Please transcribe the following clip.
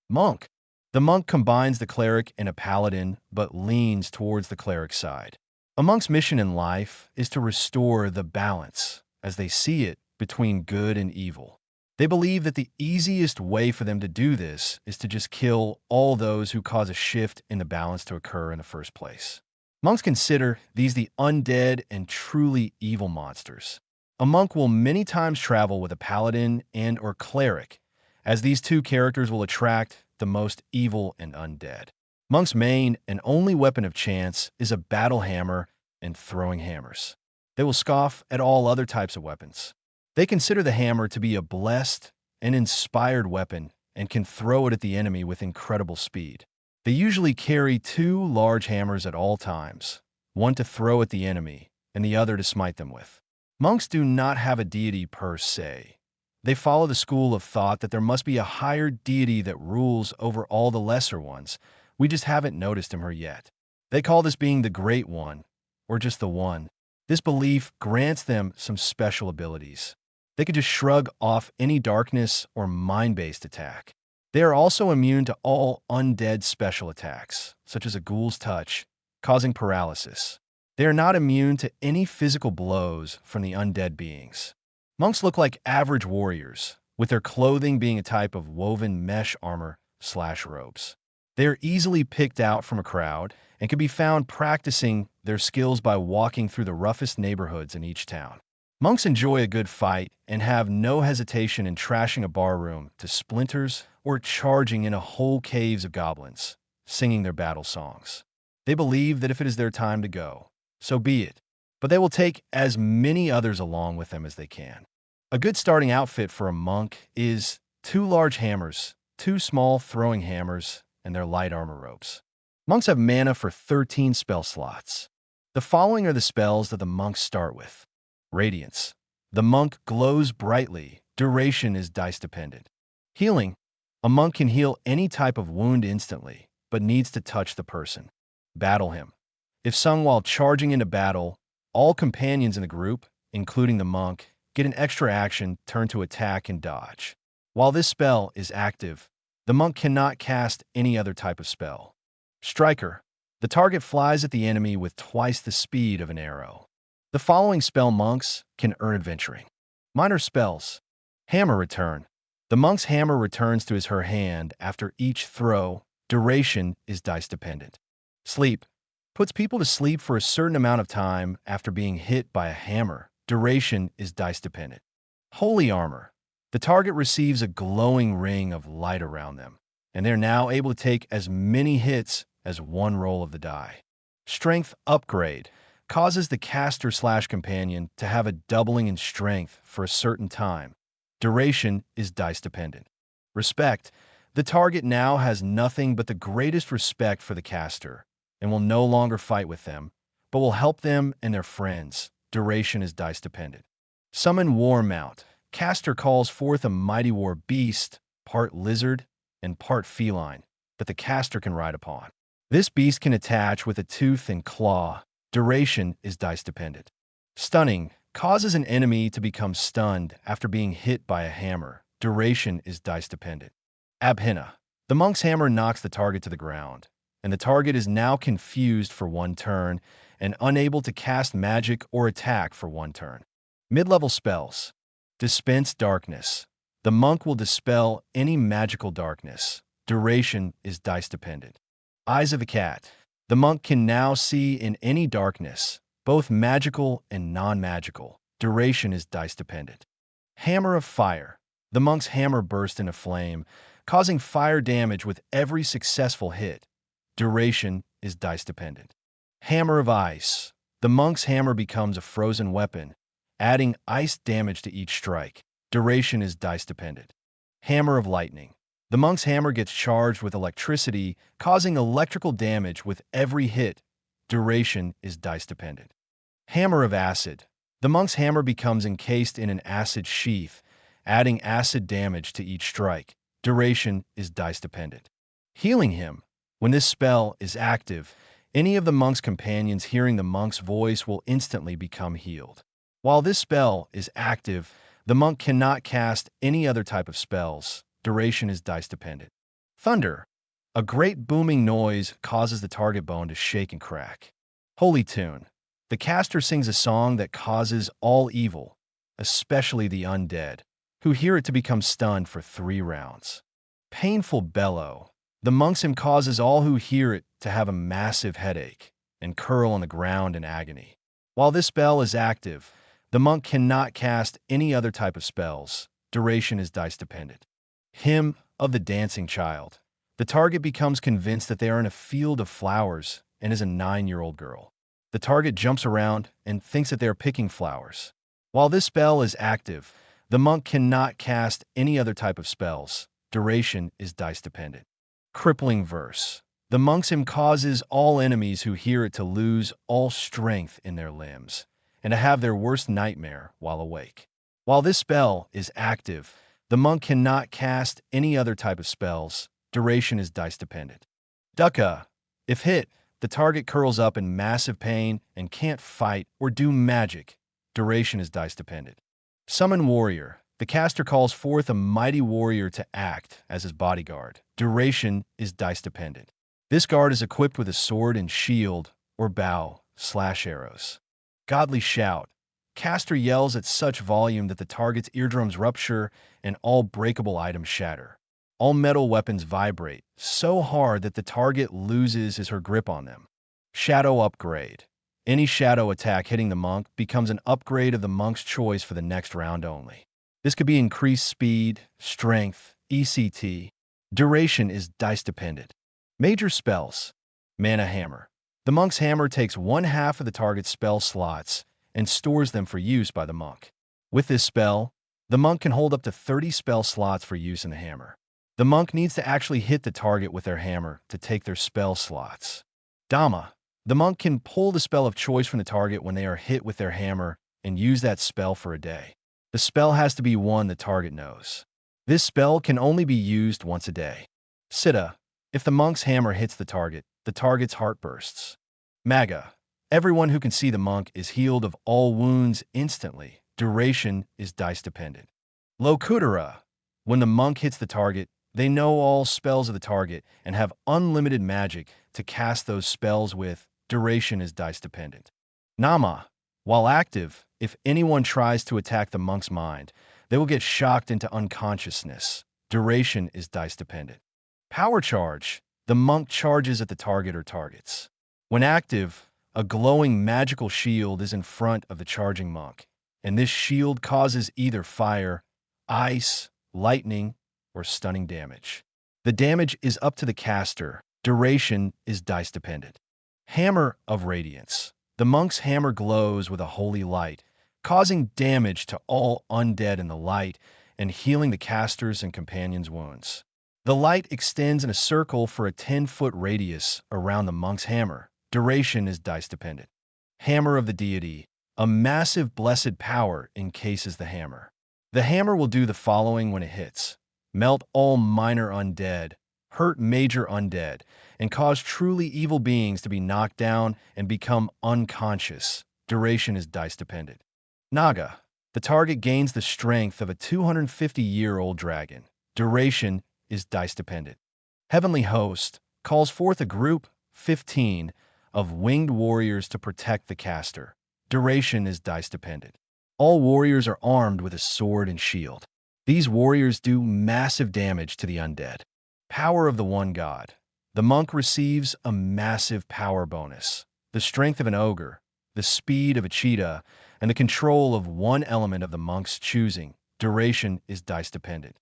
Monk. The monk combines the cleric and a paladin, but leans towards the cleric side. A monk's mission in life is to restore the balance, as they see it, between good and evil. They believe that the easiest way for them to do this is to just kill all those who cause a shift in the balance to occur in the first place. Monks consider these the undead and truly evil monsters. A monk will many times travel with a paladin and or cleric, as these two characters will attract the most evil and undead. Monk's main and only weapon of chance is a battle hammer and throwing hammers. They will scoff at all other types of weapons. They consider the hammer to be a blessed and inspired weapon and can throw it at the enemy with incredible speed. They usually carry two large hammers at all times, one to throw at the enemy and the other to smite them with. Monks do not have a deity per se. They follow the school of thought that there must be a higher deity that rules over all the lesser ones. We just haven't noticed him or yet. They call this being the Great One, or just the One. This belief grants them some special abilities. They could just shrug off any darkness or mind-based attack. They are also immune to all undead special attacks, such as a ghoul's touch, causing paralysis. They are not immune to any physical blows from the undead beings. Monks look like average warriors, with their clothing being a type of woven mesh armor/robes. They are easily picked out from a crowd and can be found practicing their skills by walking through the roughest neighborhoods in each town. Monks enjoy a good fight and have no hesitation in trashing a barroom to splinters or charging in whole caves of goblins, singing their battle songs. They believe that if it is their time to go, so be it, but they will take as many others along with them as they can. A good starting outfit for a monk is 2 large hammers, 2 small throwing hammers, and their light armor robes. Monks have mana for 13 spell slots. The following are the spells that the monks start with. Radiance. The monk glows brightly. Duration is dice dependent. Healing. A monk can heal any type of wound instantly, but needs to touch the person. Battle Hymn. If sung while charging into battle, all companions in the group, including the monk, get an extra action turned to attack and dodge. While this spell is active, the monk cannot cast any other type of spell. Striker. The target flies at the enemy with twice the speed of an arrow. The following spell monks can earn adventuring. Minor spells. Hammer Return. The monk's hammer returns to his/her hand after each throw. Duration is dice dependent. Sleep. Puts people to sleep for a certain amount of time after being hit by a hammer. Duration is dice dependent. Holy Armor. The target receives a glowing ring of light around them, and they're now able to take as many hits as one roll of the die. Strength Upgrade. Causes the caster/companion to have a doubling in strength for a certain time. Duration is dice dependent. Respect. The target now has nothing but the greatest respect for the caster and will no longer fight with them, but will help them and their friends. Duration is dice dependent. Summon War Mount. Caster calls forth a mighty war beast, part lizard and part feline, that the caster can ride upon. This beast can attach with a tooth and claw. Duration is dice dependent. Stunning. Causes an enemy to become stunned after being hit by a hammer. Duration is dice dependent. Abhina. The monk's hammer knocks the target to the ground, and the target is now confused for one turn and unable to cast magic or attack for one turn. Mid-level spells. Dispense Darkness. The monk will dispel any magical darkness. Duration is dice dependent. Eyes of a Cat. The monk can now see in any darkness, both magical and non-magical. Duration is dice dependent. Hammer of Fire. The monk's hammer bursts into flame, causing fire damage with every successful hit. Duration is dice dependent. Hammer of Ice. The monk's hammer becomes a frozen weapon, adding ice damage to each strike. Duration is dice dependent. Hammer of Lightning. The monk's hammer gets charged with electricity, causing electrical damage with every hit. Duration is dice dependent. Hammer of Acid. The monk's hammer becomes encased in an acid sheath, adding acid damage to each strike. Duration is dice dependent. Healing Hymn. When this spell is active, any of the monk's companions hearing the monk's voice will instantly become healed. While this spell is active, the monk cannot cast any other type of spells. Duration is dice dependent. Thunder. A great booming noise causes the target bone to shake and crack. Holy Tune. The caster sings a song that causes all evil, especially the undead, who hear it to become stunned for 3 rounds. Painful Bellow. The monk's hymn causes all who hear it to have a massive headache and curl on the ground in agony. While this spell is active, the monk cannot cast any other type of spells. Duration is dice dependent. Hymn of the Dancing Child. The target becomes convinced that they are in a field of flowers and is a 9-year-old girl. The target jumps around and thinks that they are picking flowers. While this spell is active, the monk cannot cast any other type of spells. Duration is dice dependent. Crippling Verse. The monk's hymn causes all enemies who hear it to lose all strength in their limbs and to have their worst nightmare while awake. While this spell is active, the monk cannot cast any other type of spells. Duration is dice dependent. Dukkha. If hit, the target curls up in massive pain and can't fight or do magic. Duration is dice dependent. Summon Warrior. The caster calls forth a mighty warrior to act as his bodyguard. Duration is dice dependent. This guard is equipped with a sword and shield or bow/arrows. Godly Shout. Caster yells at such volume that the target's eardrums rupture and all breakable items shatter. All metal weapons vibrate so hard that the target loses his or her grip on them. Shadow Upgrade. Any shadow attack hitting the monk becomes an upgrade of the monk's choice for the next round only. This could be increased speed, strength, ECT. Duration is dice dependent. Major Spells. Mana Hammer. The monk's hammer takes 1/2 of the target's spell slots and stores them for use by the monk. With this spell, the monk can hold up to 30 spell slots for use in the hammer. The monk needs to actually hit the target with their hammer to take their spell slots. Dhamma. The monk can pull the spell of choice from the target when they are hit with their hammer and use that spell for a day. The spell has to be one the target knows. This spell can only be used once a day. Siddha. If the monk's hammer hits the target's heart bursts. Magga. Everyone who can see the monk is healed of all wounds instantly. Duration is dice dependent. Lokuttara. When the monk hits the target, they know all spells of the target and have unlimited magic to cast those spells with. Duration is dice dependent. Nama. While active, if anyone tries to attack the monk's mind, they will get shocked into unconsciousness. Duration is dice dependent. Power Charge. The monk charges at the target or targets. When active, a glowing magical shield is in front of the charging monk, and this shield causes either fire, ice, lightning, or stunning damage. The damage is up to the caster. Duration is dice dependent. Hammer of Radiance. The monk's hammer glows with a holy light, causing damage to all undead in the light and healing the caster's and companions' wounds. The light extends in a circle for a 10-foot radius around the monk's hammer. Duration is dice dependent. Hammer of the Deity. A massive blessed power encases the hammer. The hammer will do the following when it hits: melt all minor undead, hurt major undead, and cause truly evil beings to be knocked down and become unconscious. Duration is dice dependent. Naga. The target gains the strength of a 250-year-old dragon. Duration is dice dependent. Heavenly Host calls forth a group, 15, of winged warriors to protect the caster. Duration is dice dependent. All warriors are armed with a sword and shield. These warriors do massive damage to the undead. Power of the One God. The monk receives a massive power bonus: the strength of an ogre, the speed of a cheetah, and the control of one element of the monk's choosing. Duration is dice dependent.